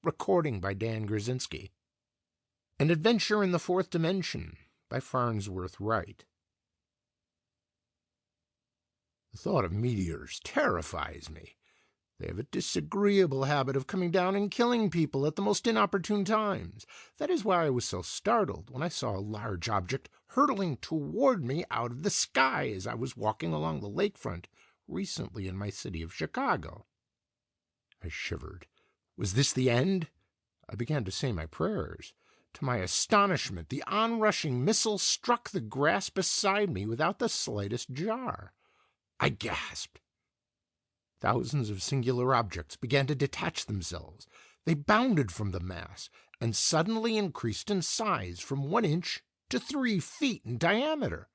Recording by Dan Grzinski. An Adventure in the Fourth Dimension by Farnsworth Wright. The thought of meteors terrifies me. They have a disagreeable habit of coming down and killing people at the most inopportune times. That is why I was so startled when I saw a large object hurtling toward me out of the sky as I was walking along the lakefront recently in my city of Chicago. I shivered. Was this the end? I began to say my prayers. To my astonishment, the onrushing missile struck the grass beside me without the slightest jar. I gasped. Thousands of singular objects began to detach themselves. They bounded from the mass and suddenly increased in size from 1 inch to 3 feet in diameter.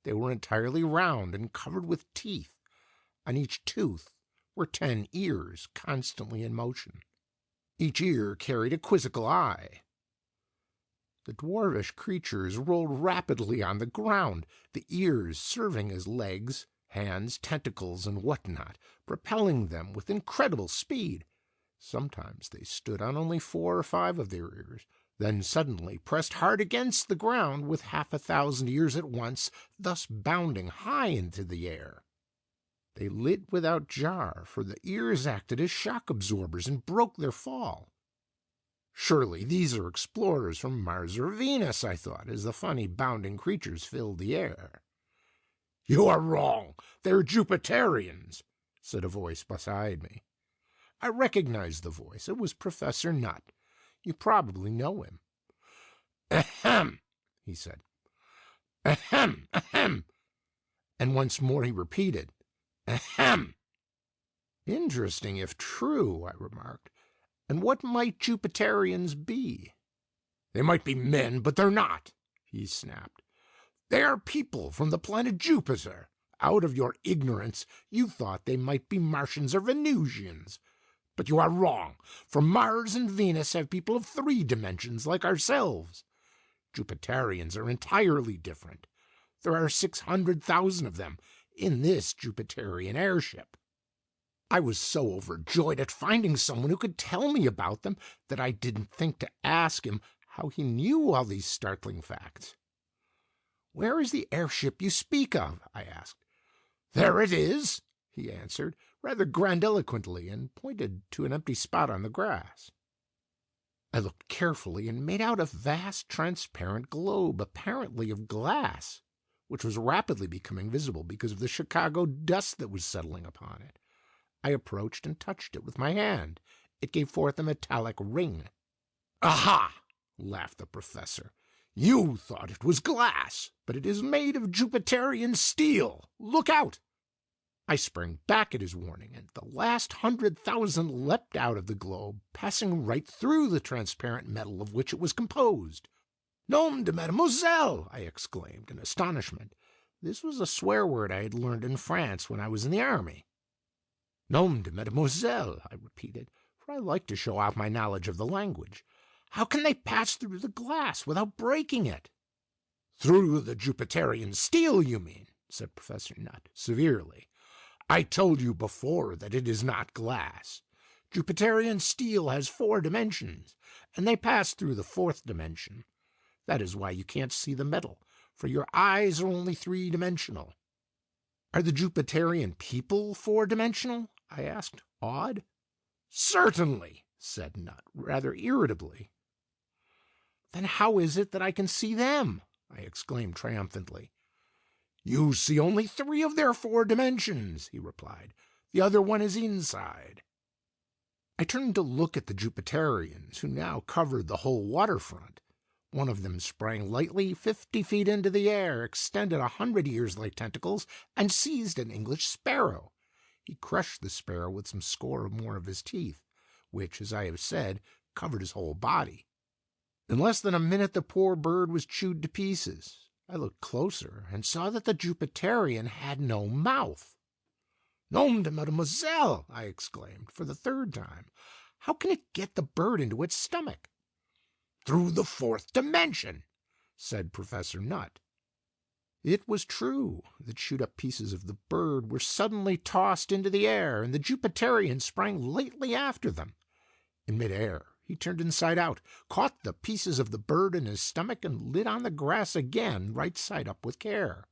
They were entirely round and covered with teeth. On each tooth were 10 ears constantly in motion. Each ear carried a quizzical eye. The dwarfish creatures rolled rapidly on the ground, the ears serving as legs, hands, tentacles, and whatnot, propelling them with incredible speed. Sometimes they stood on only 4 or 5 of their ears, then suddenly pressed hard against the ground with 1,000 ears at once, thus bounding high into the air. They lit without jar, for the ears acted as shock absorbers and broke their fall. Surely these are explorers from Mars or Venus, I thought, as the funny bounding creatures filled the air. "You are wrong. They're Jupiterians," said a voice beside me. I recognized the voice. It was Professor Nutt. You probably know him. "Ahem," he said. "Ahem, ahem." And once more he repeated, "Ahem." "Interesting, if true," I remarked. "And what might Jupiterians be?" "They might be men, but they're not," he snapped. "They are people from the planet Jupiter. Out of your ignorance, you thought they might be Martians or Venusians. But you are wrong, for Mars and Venus have people of 3 dimensions like ourselves. Jupiterians are entirely different. There are 600,000 of them in this Jupiterian airship." I was so overjoyed at finding someone who could tell me about them that I didn't think to ask him how he knew all these startling facts. "Where is the airship you speak of?" I asked. "There it is," he answered, rather grandiloquently, and pointed to an empty spot on the grass. I looked carefully and made out a vast transparent globe, apparently of glass, which was rapidly becoming visible because of the Chicago dust that was settling upon it. I approached and touched it with my hand. It gave forth a metallic ring. "Aha!" laughed the professor. "You thought it was glass, but it is made of Jupiterian steel. Look out!" I sprang back at his warning, and the last 100,000 leapt out of the globe, passing right through the transparent metal of which it was composed. "Nom de mademoiselle!" I exclaimed in astonishment. This was a swear word I had learned in France when I was in the army. "Nom de mademoiselle," I repeated, for I liked to show off my knowledge of the language. "How can they pass through the glass without breaking it?" "Through the Jupiterian steel, you mean," said Professor Nutt severely. "I told you before that it is not glass. Jupiterian steel has 4 dimensions, and they pass through the 4th dimension. That is why you can't see the metal, for your eyes are only 3-dimensional. "Are the Jupiterian people 4-dimensional?" I asked, awed. "Certainly," said Nutt, rather irritably. "Then how is it that I can see them?" I exclaimed triumphantly. "You see only 3 of their 4 dimensions," he replied. "The other one is inside." I turned to look at the Jupiterians, who now covered the whole waterfront. One of them sprang lightly 50 feet into the air, extended 100 ears like tentacles, and seized an English sparrow. He crushed the sparrow with some score or more of his teeth, which, as I have said, covered his whole body. In less than a minute the poor bird was chewed to pieces. I looked closer and saw that the Jupiterian had no mouth. "Nom de mademoiselle!" I exclaimed for the 3rd time. "How can it get the bird into its stomach?" "Through the 4th dimension," said Professor Nutt. It was true. The chewed-up pieces of the bird were suddenly tossed into the air, and the Jupiterian sprang lightly after them. In mid-air He turned inside out, caught the pieces of the bird in his stomach, and lit on the grass again, right side up with care.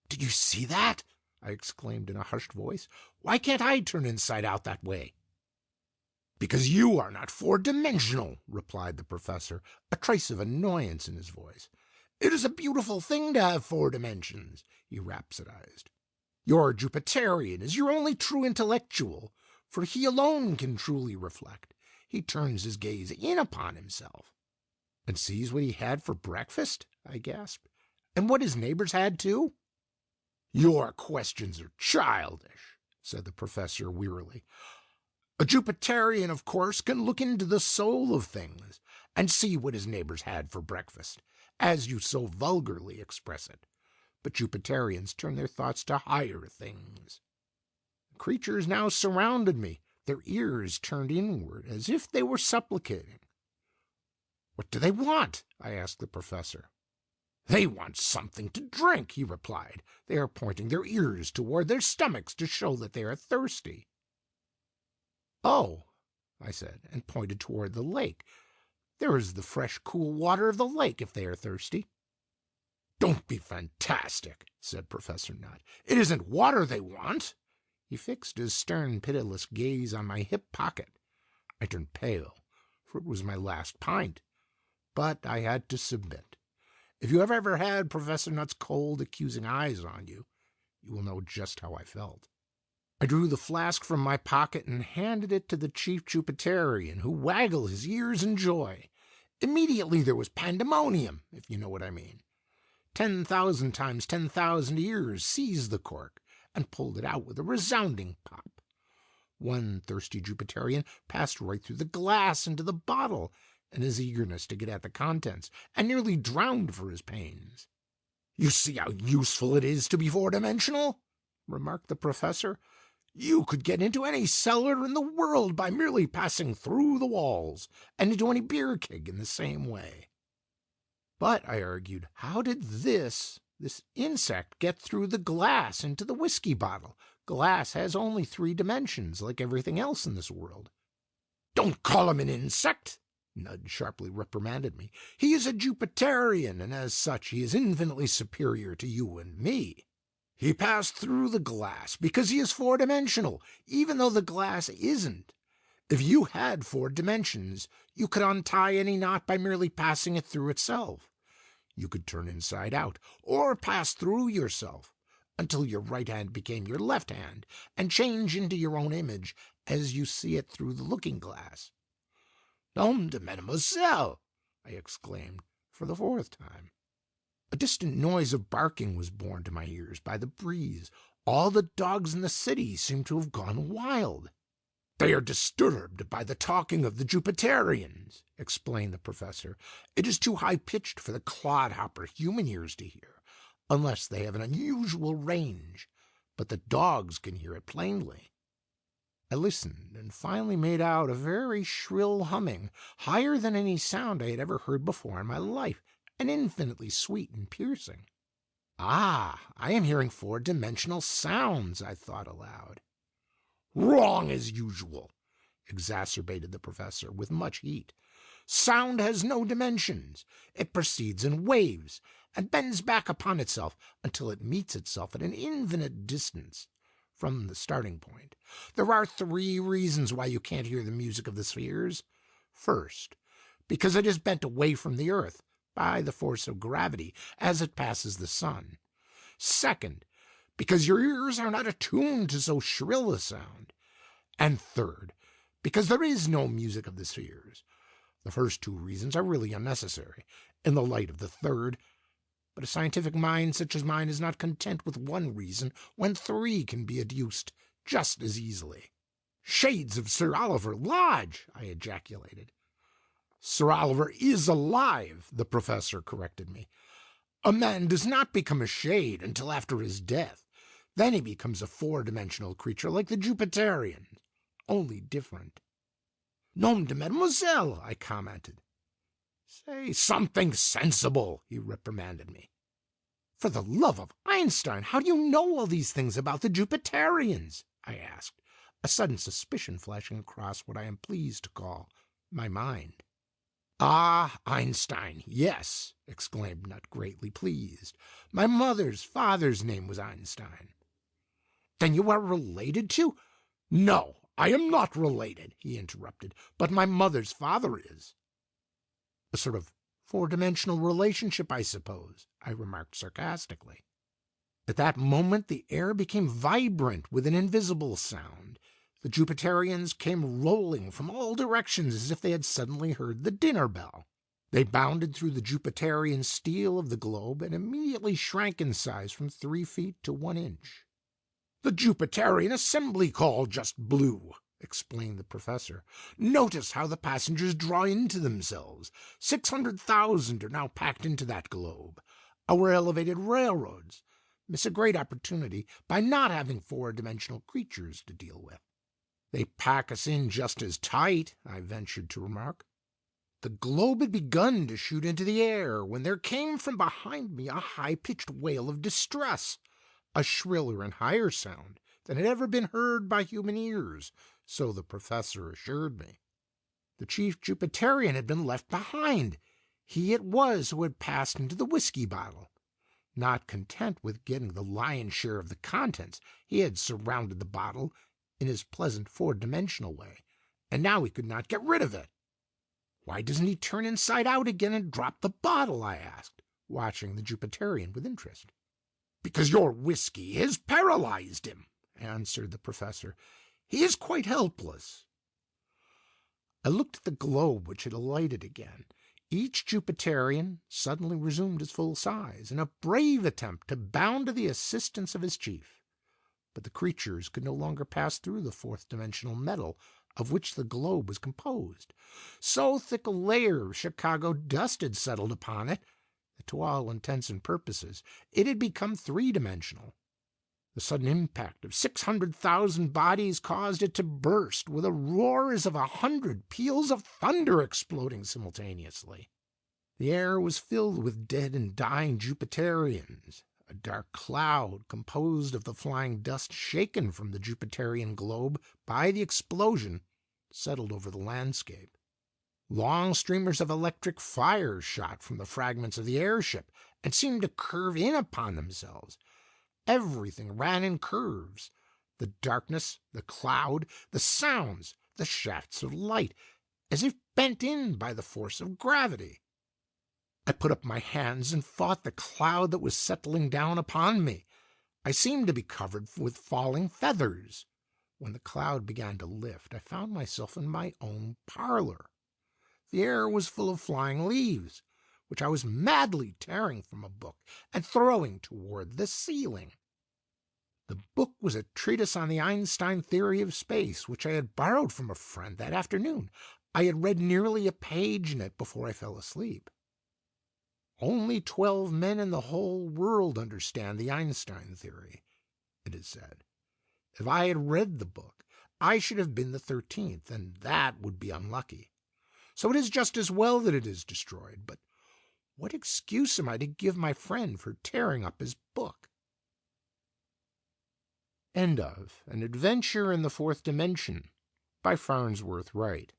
"Did you see that?" I exclaimed in a hushed voice. "Why can't I turn inside out that way?" "Because you are not four-dimensional," replied the professor, a trace of annoyance in his voice. "It is a beautiful thing to have four dimensions," he rhapsodized. "Your Jupiterian is your only true intellectual, for he alone can truly reflect. He turns his gaze in upon himself." "And sees what he had for breakfast?" I gasped. "And what his neighbors had too?" "Your questions are childish," said the professor wearily. "A Jupiterian, of course, can look into the soul of things and see what his neighbors had for breakfast, as you so vulgarly express it. But Jupiterians turn their thoughts to higher things." The creatures now surrounded me, their ears turned inward as if they were supplicating. "What do they want?" I asked the professor. "They want something to drink," he replied. "They are pointing their ears toward their stomachs to show that they are thirsty." "Oh," I said, and pointed toward the lake. "There is the fresh, cool water of the lake if they are thirsty." "Don't be fantastic," said Professor Nutt. "It isn't water they want." He fixed his stern, pitiless gaze on my hip pocket. I turned pale, for it was my last pint. But I had to submit. If you have ever had Professor Nutt's cold, accusing eyes on you, you will know just how I felt. I drew the flask from my pocket and handed it to the chief Jupiterian, who waggled his ears in joy. Immediately there was pandemonium, if you know what I mean. 10,000 times 10,000 ears seized the cork and pulled it out with a resounding pop. One thirsty Jupiterian passed right through the glass into the bottle in his eagerness to get at the contents, and nearly drowned for his pains. "You see how useful it is to be four-dimensional," remarked the professor. "You could get into any cellar in the world by merely passing through the walls, and into any beer keg in the same way." "But," I argued, "how did this insect get through the glass into the whiskey bottle? Glass has only 3 dimensions, like everything else in this world." "Don't call him an insect," Nudd sharply reprimanded me. "He is a Jupiterian, and as such he is infinitely superior to you and me. He passed through the glass because he is four-dimensional, even though the glass isn't. If you had 4 dimensions, you could untie any knot by merely passing it through itself. You could turn inside out, or pass through yourself, until your right hand became your left hand, and change into your own image as you see it through the looking-glass." "Nom de mademoiselle!" I exclaimed for the 4th time. A distant noise of barking was borne to my ears by the breeze. All the dogs in the city seemed to have gone wild. "They are disturbed by the talking of the Jupiterians," explained the professor. "It is too high-pitched for the clodhopper human ears to hear, unless they have an unusual range, but the dogs can hear it plainly." I listened, and finally made out a very shrill humming, higher than any sound I had ever heard before in my life, and infinitely sweet and piercing. "Ah, I am hearing 4-dimensional sounds," I thought aloud. "Wrong as usual," exacerbated the professor with much heat. "Sound has no dimensions. It proceeds in waves, and bends back upon itself until it meets itself at an infinite distance from the starting point. There are 3 reasons why you can't hear the music of the spheres. First, because it is bent away from the earth by the force of gravity as it passes the sun. Second, because your ears are not attuned to so shrill a sound. And third, because there is no music of the spheres. The first 2 reasons are really unnecessary, in the light of the third. But a scientific mind such as mine is not content with 1 reason when 3 can be adduced just as easily." "Shades of Sir Oliver Lodge!" I ejaculated. "Sir Oliver is alive," the professor corrected me. "A man does not become a shade until after his death. Then he becomes a 4-dimensional creature like the Jupiterians, only different." "Nom de mademoiselle!" I commented. "Say something sensible," he reprimanded me. "For the love of Einstein, how do you know all these things about the Jupiterians?" I asked, a sudden suspicion flashing across what I am pleased to call my mind. "Ah, Einstein, yes," exclaimed Nut, greatly pleased. "My mother's father's name was Einstein." "Then you are related to—" "No, I am not related," he interrupted, "but my mother's father is." "A sort of four-dimensional relationship, I suppose," I remarked sarcastically. At that moment the air became vibrant with an invisible sound. The Jupiterians came rolling from all directions as if they had suddenly heard the dinner bell. They bounded through the Jupiterian steel of the globe and immediately shrank in size from 3 feet to 1 inch. "The Jupiterian assembly call just blew," explained the professor. "Notice how the passengers draw into themselves. 600,000 are now packed into that globe. Our elevated railroads miss a great opportunity by not having four-dimensional creatures to deal with." "They pack us in just as tight," I ventured to remark. The globe had begun to shoot into the air when there came from behind me a high-pitched wail of distress, a shriller and higher sound than had ever been heard by human ears, so the professor assured me. The chief Jupiterian had been left behind. He it was who had passed into the whiskey bottle. Not content with getting the lion's share of the contents, he had surrounded the bottle in his pleasant four-dimensional way, and now he could not get rid of it. "Why doesn't he turn inside out again and drop the bottle?" I asked, watching the Jupiterian with interest. "Because your whiskey has paralyzed him," answered the professor. "He is quite helpless." I looked at the globe, which had alighted again. Each Jupiterian suddenly resumed his full size, in a brave attempt to bound to the assistance of his chief. But the creatures could no longer pass through the fourth-dimensional metal of which the globe was composed. So thick a layer of Chicago dust had settled upon it that, to all intents and purposes, it had become three-dimensional. The sudden impact of 600,000 bodies caused it to burst with a roar as of 100 peals of thunder exploding simultaneously. The air was filled with dead and dying Jupiterians. A dark cloud, composed of the flying dust shaken from the Jupiterian globe by the explosion, settled over the landscape. Long streamers of electric fire shot from the fragments of the airship and seemed to curve in upon themselves. Everything ran in curves. The darkness, the cloud, the sounds, the shafts of light, as if bent in by the force of gravity. I put up my hands and fought the cloud that was settling down upon me. I seemed to be covered with falling feathers. When the cloud began to lift, I found myself in my own parlor. The air was full of flying leaves, which I was madly tearing from a book and throwing toward the ceiling. The book was a treatise on the Einstein theory of space, which I had borrowed from a friend that afternoon. I had read nearly a page in it before I fell asleep. Only 12 men in the whole world understand the Einstein theory, it is said. If I had read the book, I should have been the 13th, and that would be unlucky. So it is just as well that it is destroyed. But what excuse am I to give my friend for tearing up his book? End of An Adventure in the Fourth Dimension by Farnsworth Wright.